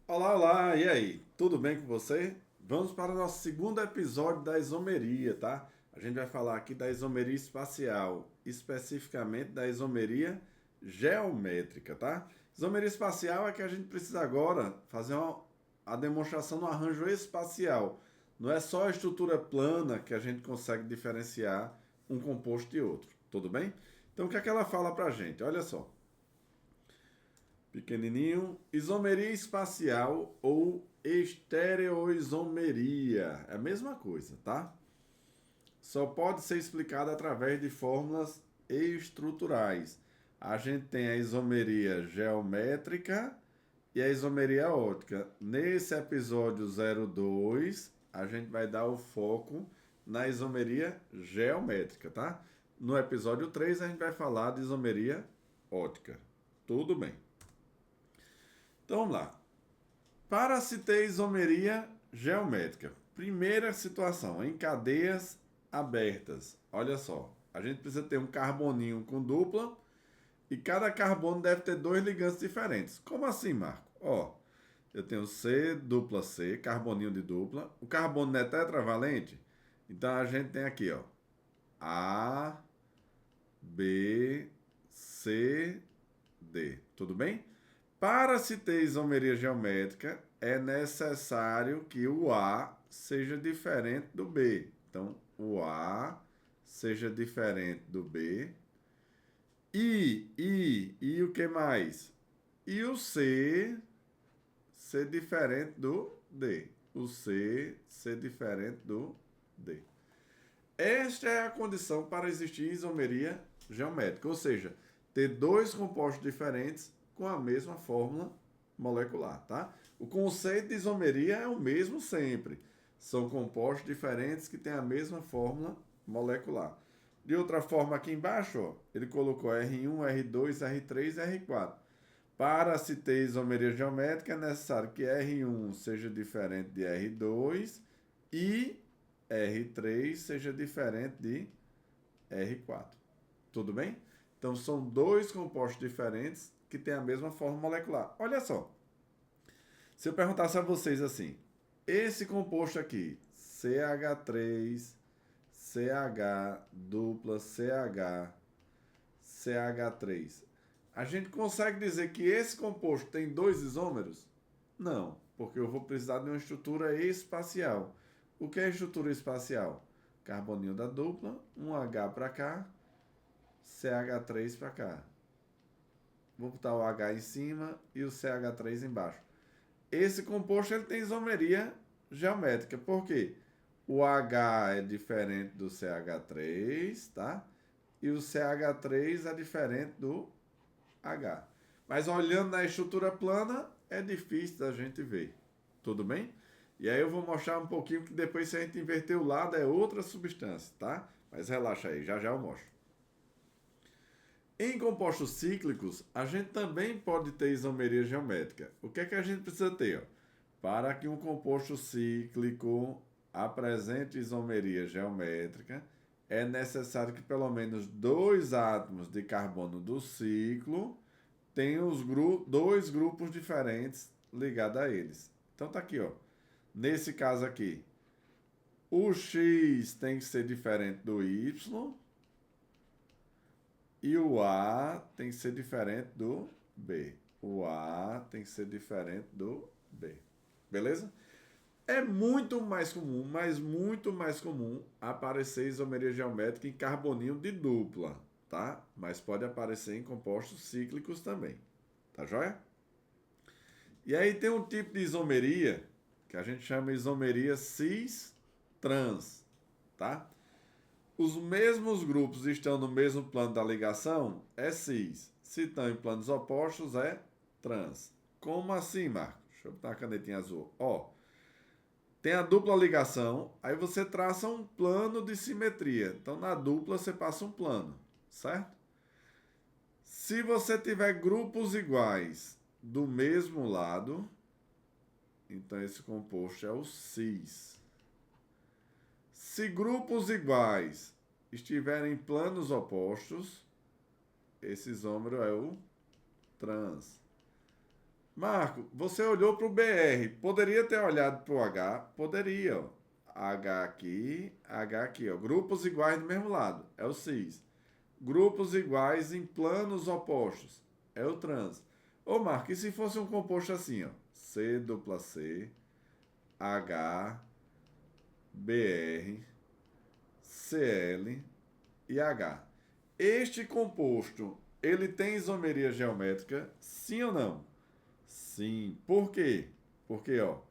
Olá, olá, e aí? Tudo bem com você? Vamos para o nosso segundo episódio da isomeria, tá? A gente vai falar aqui da isomeria espacial, especificamente da isomeria geométrica, tá? Isomeria espacial é que a gente precisa agora fazer a demonstração do arranjo espacial. Não é só a estrutura plana que a gente consegue diferenciar um composto de outro, tudo bem? Então, o que é que ela fala pra gente? Olha só. Pequenininho. Isomeria espacial ou estereoisomeria. É a mesma coisa, tá? Só pode ser explicada através de fórmulas estruturais. A gente tem a isomeria geométrica e a isomeria óptica. Nesse episódio 02, a gente vai dar o foco na isomeria geométrica, tá? No episódio 3, a gente vai falar de isomeria óptica. Tudo bem. Então vamos lá. Para se ter isomeria geométrica, primeira situação, em cadeias abertas. Olha só, a gente precisa ter um carboninho com dupla e cada carbono deve ter dois ligantes diferentes. Como assim, Marco? Ó, eu tenho C, dupla C, carboninho de dupla. O carbono não é tetravalente? Então a gente tem aqui, ó, A, B, C, D. Tudo bem? Para se ter isomeria geométrica, é necessário que o A seja diferente do B. Então, o A seja diferente do B. E o que mais? E o C ser diferente do D. O C ser diferente do D. Esta é a condição para existir isomeria geométrica, ou seja, ter dois compostos diferentes com a mesma fórmula molecular, tá? O conceito de isomeria é o mesmo sempre. São compostos diferentes que têm a mesma fórmula molecular. De outra forma, aqui embaixo, ó, ele colocou R1, R2, R3 e R4. Para se ter isomeria geométrica, é necessário que R1 seja diferente de R2 e R3 seja diferente de R4. Tudo bem? Então são dois compostos diferentes que têm a mesma forma molecular. Olha só, se eu perguntasse a vocês assim, esse composto aqui, CH3, CH, dupla CH, CH3, a gente consegue dizer que esse composto tem dois isômeros? Não, porque eu vou precisar de uma estrutura espacial. O que é estrutura espacial? Carboninho da dupla, um H para cá, CH3 para cá. Vou botar o H em cima e o CH3 embaixo. Esse composto ele tem isomeria geométrica. Por quê? O H é diferente do CH3, tá? E o CH3 é diferente do H. Mas olhando na estrutura plana, é difícil da gente ver. Tudo bem? E aí eu vou mostrar um pouquinho que depois, se a gente inverter o lado, é outra substância, tá? Mas relaxa aí, já já eu mostro. Em compostos cíclicos, a gente também pode ter isomeria geométrica. O que é que a gente precisa ter? Ó? Para que um composto cíclico apresente isomeria geométrica, é necessário que pelo menos dois átomos de carbono do ciclo tenham dois grupos diferentes ligados a eles. Então tá aqui, ó. Nesse caso aqui, o X tem que ser diferente do Y e o A tem que ser diferente do B. O A tem que ser diferente do B. Beleza? É muito mais comum, mas muito mais comum, aparecer isomeria geométrica em carboninho de dupla, tá? Mas pode aparecer em compostos cíclicos também. Tá joia? E aí tem um tipo de isomeria que a gente chama de isomeria cis-trans, tá? Os mesmos grupos estão no mesmo plano da ligação, é cis. Se estão em planos opostos, é trans. Como assim, Marco? Deixa eu botar a canetinha azul. Ó, tem a dupla ligação, aí você traça um plano de simetria. Então, na dupla, você passa um plano, certo? Se você tiver grupos iguais do mesmo lado, então esse composto é o cis. Se grupos iguais estiverem em planos opostos, esse isômero é o trans. Marco, você olhou para o BR. Poderia ter olhado para o H? Poderia, ó. H aqui, ó. Grupos iguais do mesmo lado. É o cis. Grupos iguais em planos opostos. É o trans. Ô, Marco, e se fosse um composto assim, ó? C dupla C, H, BR, Cl e H. Este composto, ele tem isomeria geométrica? Sim ou não? Sim. Por quê? Porque, ó,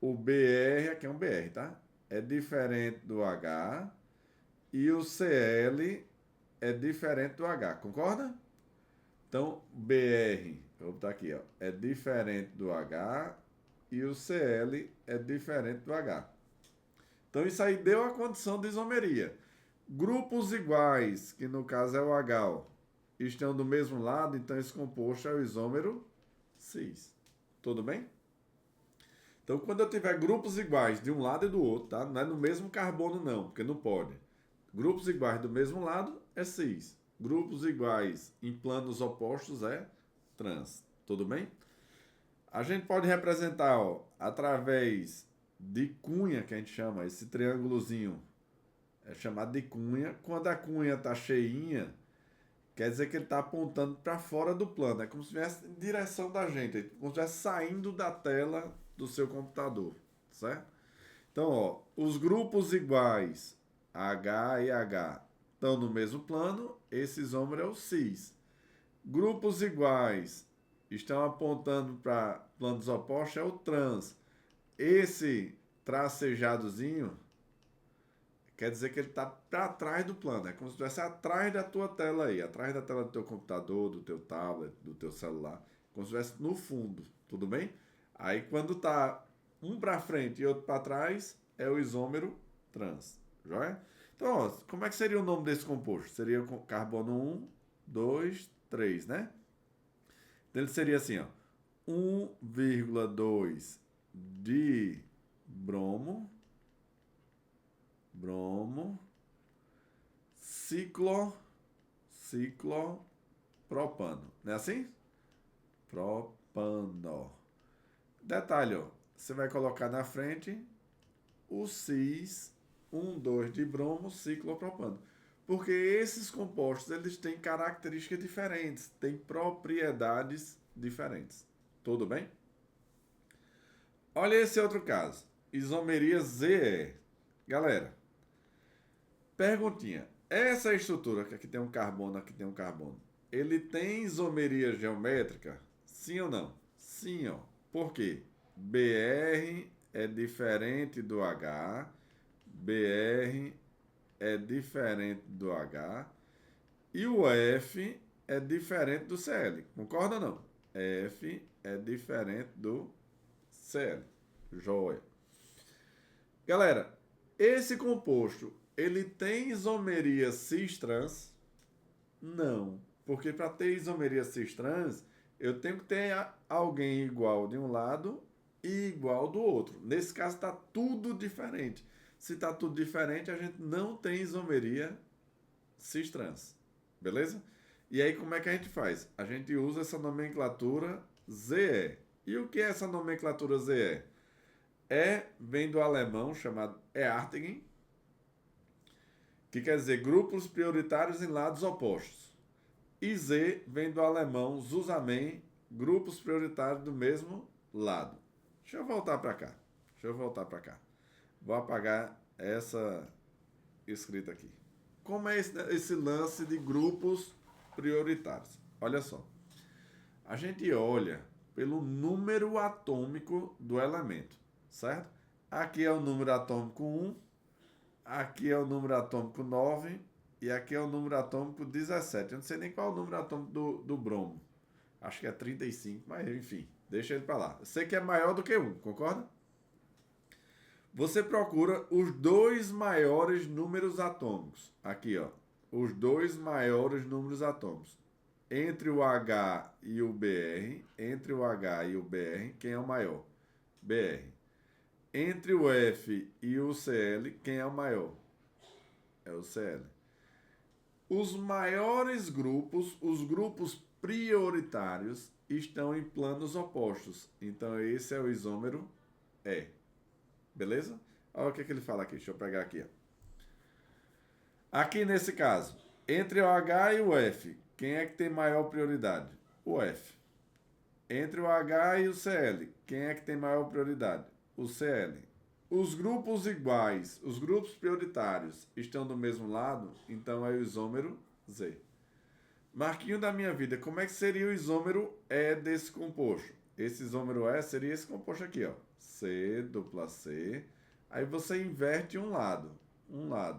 o BR, aqui é um BR, tá? É diferente do H e o Cl é diferente do H, concorda? Então, BR, vou botar aqui, ó, é diferente do H e o Cl é diferente do H. Então, isso aí deu a condição de isomeria. Grupos iguais, que no caso é o H, ó, estão do mesmo lado, então esse composto é o isômero cis. Tudo bem? Então, quando eu tiver grupos iguais de um lado e do outro, tá? Não é no mesmo carbono, não, porque não pode. Grupos iguais do mesmo lado é cis. Grupos iguais em planos opostos é trans. Tudo bem? A gente pode representar, ó, através de cunha, que a gente chama, esse triângulozinho é chamado de cunha. Quando a cunha está cheinha, quer dizer que ele está apontando para fora do plano. É como se estivesse em direção da gente, como se estivesse saindo da tela do seu computador, certo? Então, ó, os grupos iguais H e H estão no mesmo plano, esse isômero é o cis. Grupos iguais estão apontando para planos opostos, é o trans. Esse tracejadozinho quer dizer que ele está para trás do plano, é como se estivesse atrás da tua tela aí, atrás da tela do teu computador, do teu tablet, do teu celular, como se estivesse no fundo, tudo bem? Aí quando tá um para frente e outro para trás, é o isômero trans, joia? Então, ó, como é que seria o nome desse composto? Seria carbono 1, 2, 3, né? Então ele seria assim, ó, 1,2 de bromo, ciclopropano. Não é assim? Propano. Detalhe, ó, você vai colocar na frente o cis 1,2 de bromo, ciclopropano. Porque esses compostos, eles têm características diferentes, têm propriedades diferentes. Tudo bem? Olha esse outro caso. Isomeria ZE. Galera, perguntinha. Essa estrutura, que aqui tem um carbono, aqui tem um carbono, ele tem isomeria geométrica? Sim ou não? Sim, ó. Por quê? BR é diferente do H, BR é diferente do H e o F é diferente do Cl. Concorda ou não? F é diferente do Cl. Joia. Galera, esse composto, ele tem isomeria cis-trans? Não, porque para ter isomeria cis-trans, eu tenho que ter alguém igual de um lado e igual do outro. Nesse caso está tudo diferente. Se está tudo diferente, a gente não tem isomeria cis-trans. Beleza? E aí como é que a gente faz? A gente usa essa nomenclatura ZE. E o que é essa nomenclatura ZE? Vem do alemão chamado Eartigen, que quer dizer grupos prioritários em lados opostos. E Z vem do alemão Zusammen, grupos prioritários do mesmo lado. Deixa eu voltar para cá. Vou apagar essa escrita aqui. Como é esse lance de grupos prioritários? Olha só. A gente olha pelo número atômico do elemento, certo? Aqui é o número atômico 1, aqui é o número atômico 9 e aqui é o número atômico 17. Eu não sei nem qual é o número atômico do bromo. Acho que é 35, mas enfim, deixa ele para lá. Eu sei que é maior do que 1, concorda? Você procura os dois maiores números atômicos. Aqui, ó. Os dois maiores números atômicos. Entre o H e o BR, quem é o maior? BR. Entre o F e o Cl, quem é o maior? É o Cl. Os maiores grupos, os grupos prioritários estão em planos opostos. Então, esse é o isômero E. Beleza? Olha o que ele fala aqui. Deixa eu pegar aqui. Ó. Aqui nesse caso, entre o H e o F, quem é que tem maior prioridade? O F. Entre o H e o Cl, quem é que tem maior prioridade? O Cl. Os grupos iguais, os grupos prioritários, estão do mesmo lado, então é o isômero Z. Marquinho da minha vida, como é que seria o isômero E desse composto? Esse isômero E seria esse composto aqui, ó. C, dupla C. Aí você inverte um lado,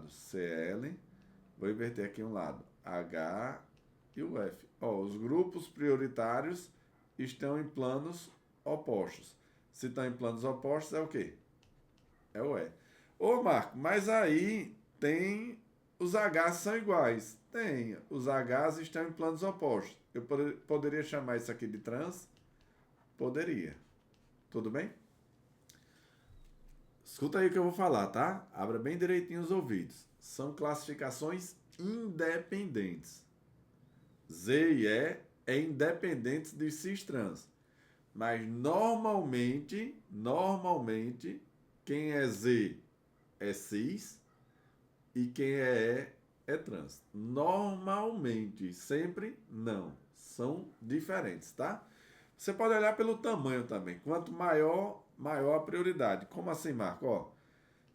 Cl. Vou inverter aqui um lado, H e o F. Ó, os grupos prioritários estão em planos opostos. Se estão em planos opostos, é o quê? É o E. Ô, Marco, mas aí tem... Os Hs são iguais. Tem. Os Hs estão em planos opostos. Eu poderia chamar isso aqui de trans? Poderia. Tudo bem? Escuta aí o que eu vou falar, tá? Abra bem direitinho os ouvidos. São classificações independentes. Z e E é independentes de cis trans. Mas normalmente, quem é Z é cis e quem é E é trans. Normalmente, sempre não. São diferentes, tá? Você pode olhar pelo tamanho também. Quanto maior, maior a prioridade. Como assim, Marco? Ó,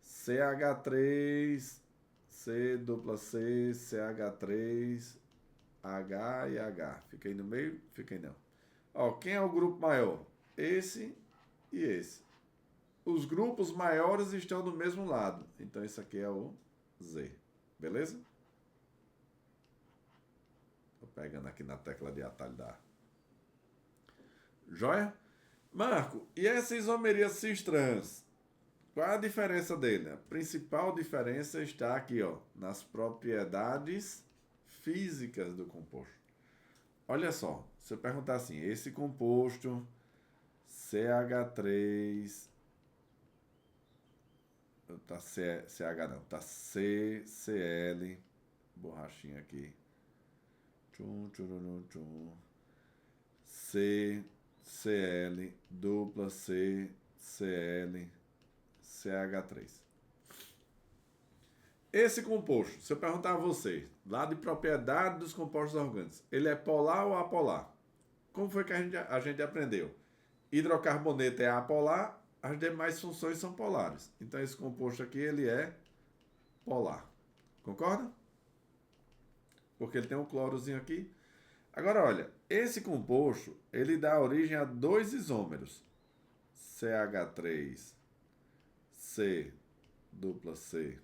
CH3, C, dupla C, CH3, H e H. Fica aí no meio? Fica aí não. Ó, quem é o grupo maior? Esse e esse. Os grupos maiores estão do mesmo lado. Então, esse aqui é o Z. Beleza? Tô pegando aqui na tecla de atalho da... Joia? Marco, e essa isomeria cis-trans? Qual a diferença dele? A principal diferença está aqui, ó, nas propriedades físicas do composto. Olha só, se eu perguntar assim, esse composto CH3, tá CH não, tá CCl, borrachinha aqui, CCl, dupla CCl, CH3. Esse composto, se eu perguntar a você, lá de propriedade dos compostos orgânicos, ele é polar ou apolar? Como foi que a gente aprendeu? Hidrocarboneto é apolar, as demais funções são polares. Então, esse composto aqui, ele é polar. Concorda? Porque ele tem um clorozinho aqui. Agora, olha, esse composto, ele dá origem a dois isômeros. CH3, C, dupla C,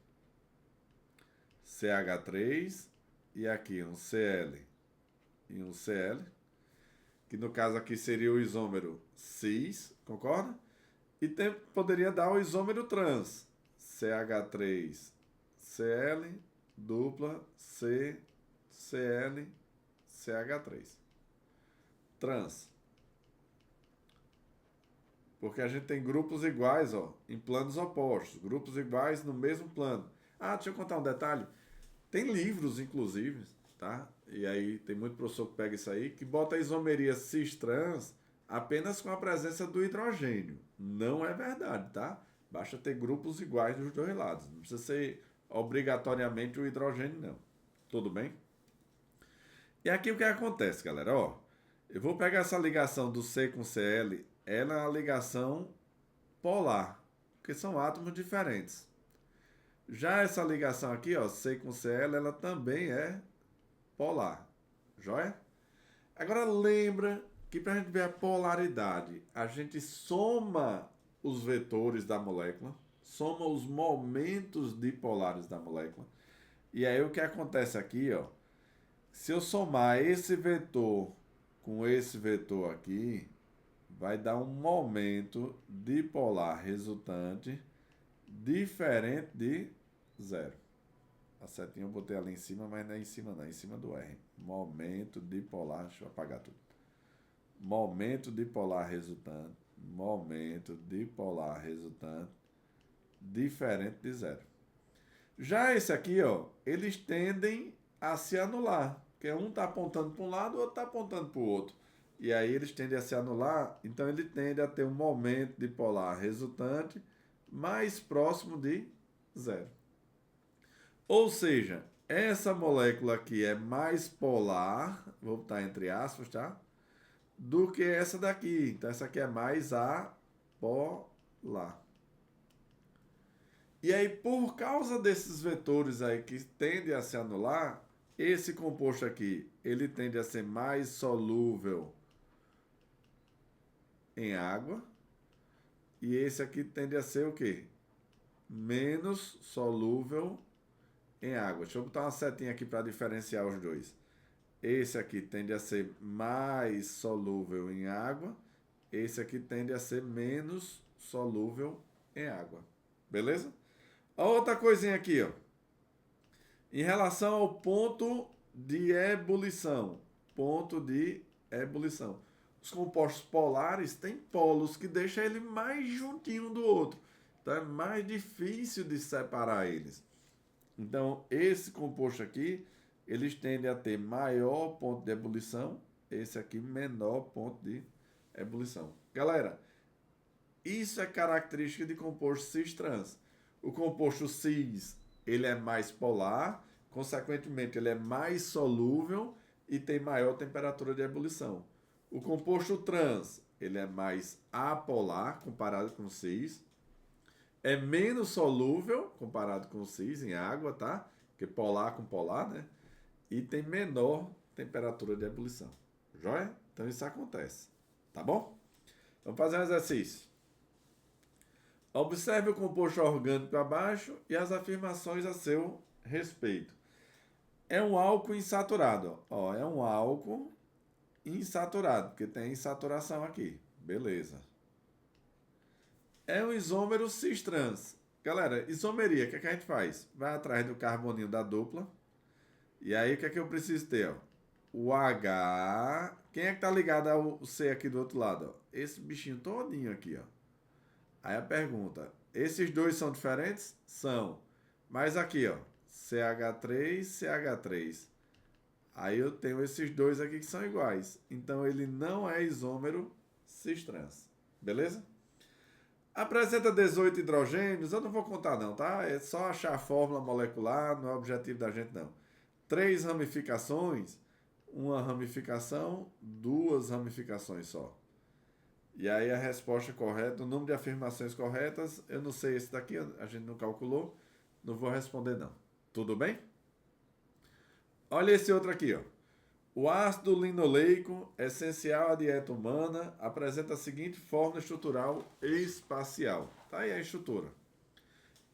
CH3 e aqui um Cl e um Cl, que no caso aqui seria o isômero cis, concorda? E poderia dar o isômero trans, CH3, Cl, dupla C, Cl, CH3. Trans. Porque a gente tem grupos iguais, ó, em planos opostos. Grupos iguais no mesmo plano. Ah, deixa eu contar um detalhe. Tem livros, inclusive, tá? E aí tem muito professor que pega isso aí, que bota a isomeria cis-trans apenas com a presença do hidrogênio. Não é verdade, tá? Basta ter grupos iguais dos dois lados. Não precisa ser obrigatoriamente o hidrogênio, não. Tudo bem? E aqui o que acontece, galera? Ó, eu vou pegar essa ligação do C com Cl, ela é uma ligação polar, porque são átomos diferentes. Já essa ligação aqui, ó, C com Cl, ela também é polar. Joia? Agora lembra que para a gente ver a polaridade, a gente soma os vetores da molécula, soma os momentos dipolares da molécula. E aí o que acontece aqui, ó, se eu somar esse vetor com esse vetor aqui, vai dar um momento dipolar resultante diferente de zero. A setinha eu botei ali em cima, mas não é em cima não, é em cima do R. Momento dipolar, deixa eu apagar tudo. Momento dipolar resultante diferente de zero. Já esse aqui, ó, eles tendem a se anular, Porque um está apontando para um lado, o outro está apontando para o outro. E aí eles tendem a se anular, então ele tende a ter um momento dipolar resultante mais próximo de zero. Ou seja, essa molécula aqui é mais polar, vou botar entre aspas, tá? Do que essa daqui. Então essa aqui é mais apolar. E aí, por causa desses vetores aí que tendem a se anular, esse composto aqui, ele tende a ser mais solúvel em água. E esse aqui tende a ser o quê? Menos solúvel em água. Deixa eu botar uma setinha aqui para diferenciar os dois. Esse aqui tende a ser mais solúvel em água. Esse aqui tende a ser menos solúvel em água. Beleza? A outra coisinha aqui, ó. Em relação ao ponto de ebulição. Ponto de ebulição. Os compostos polares têm polos que deixam ele mais juntinho do outro. Então é mais difícil de separar eles. Então, esse composto aqui, eles tendem a ter maior ponto de ebulição. Esse aqui, menor ponto de ebulição. Galera, isso é característica de composto cis-trans. O composto cis, ele é mais polar, consequentemente, ele é mais solúvel e tem maior temperatura de ebulição. O composto trans, ele é mais apolar, comparado com o cis. É menos solúvel, comparado com o cis, em água, tá? Porque polar com polar, né? E tem menor temperatura de ebulição. Joia? Então isso acontece. Tá bom? Vamos fazer um exercício. Observe o composto orgânico abaixo e as afirmações a seu respeito. É um álcool insaturado. Ó, é um álcool insaturado, porque tem insaturação aqui. Beleza. É um isômero cis-trans. Galera, isomeria, o que é que a gente faz? Vai atrás do carboninho da dupla. E aí, o que é que eu preciso ter? Ó? O H... Quem é que tá ligado ao C aqui do outro lado? Ó? Esse bichinho todinho aqui, ó. Aí a pergunta, esses dois são diferentes? São. Mas aqui, ó, CH3, CH3. Aí eu tenho esses dois aqui que são iguais. Então ele não é isômero cis-trans. Beleza? Apresenta 18 hidrogênios, eu não vou contar não, tá? É só achar a fórmula molecular, não é objetivo da gente não. 3 ramificações, uma ramificação, 2 ramificações só. E aí a resposta correta, o número de afirmações corretas, eu não sei esse daqui, a gente não calculou, não vou responder não. Tudo bem? Olha esse outro aqui, ó. O ácido linoleico, essencial à dieta humana, apresenta a seguinte fórmula estrutural espacial. Tá aí a estrutura.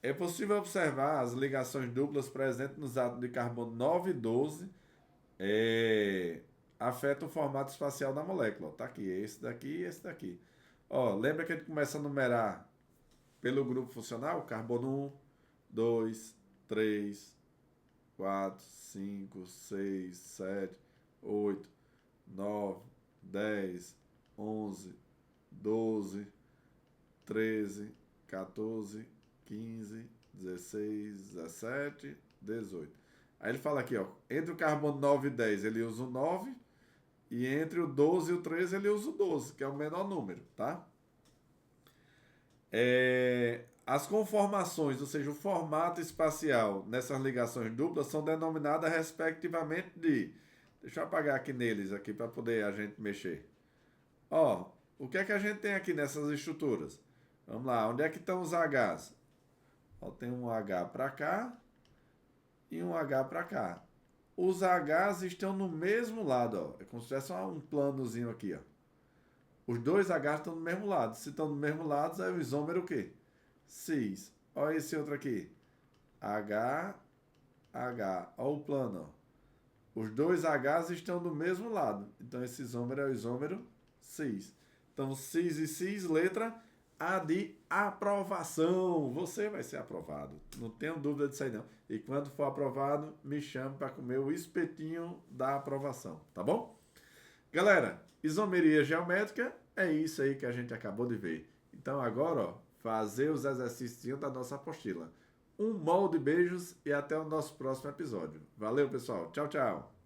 É possível observar as ligações duplas presentes nos átomos de carbono 9 e 12, afeta o formato espacial da molécula. Tá aqui, esse daqui e esse daqui. Ó, lembra que a gente começa a numerar pelo grupo funcional? Carbono 1, 2, 3, 4, 5, 6, 7, 8, 9, 10, 11, 12, 13, 14, 15, 16, 17, 18. Aí ele fala aqui, ó, entre o carbono 9 e 10 ele usa o 9, e entre o 12 e o 13 ele usa o 12, que é o menor número, tá? As conformações, ou seja, o formato espacial nessas ligações duplas são denominadas respectivamente de... Deixa eu apagar aqui neles aqui para poder a gente mexer. Ó, o que é que a gente tem aqui nessas estruturas? Vamos lá, onde é que estão os Hs? Ó, tem um H para cá e um H para cá. Os Hs estão no mesmo lado, ó. É como se tivesse um planozinho aqui, ó. Os dois Hs estão no mesmo lado. Se estão no mesmo lado, é o isômero o quê? Cis. Olha esse outro aqui. H, H. Olha o plano, ó. Os dois Hs estão do mesmo lado. Então, esse isômero é o isômero cis. Então, cis e cis, letra A de aprovação. Você vai ser aprovado. Não tenho dúvida disso aí, não. E quando for aprovado, me chame para comer o espetinho da aprovação. Tá bom? Galera, isomeria geométrica é isso aí que a gente acabou de ver. Então, agora, ó, fazer os exercícios da nossa apostila. Um molde de beijos e até o nosso próximo episódio. Valeu, pessoal. Tchau, tchau.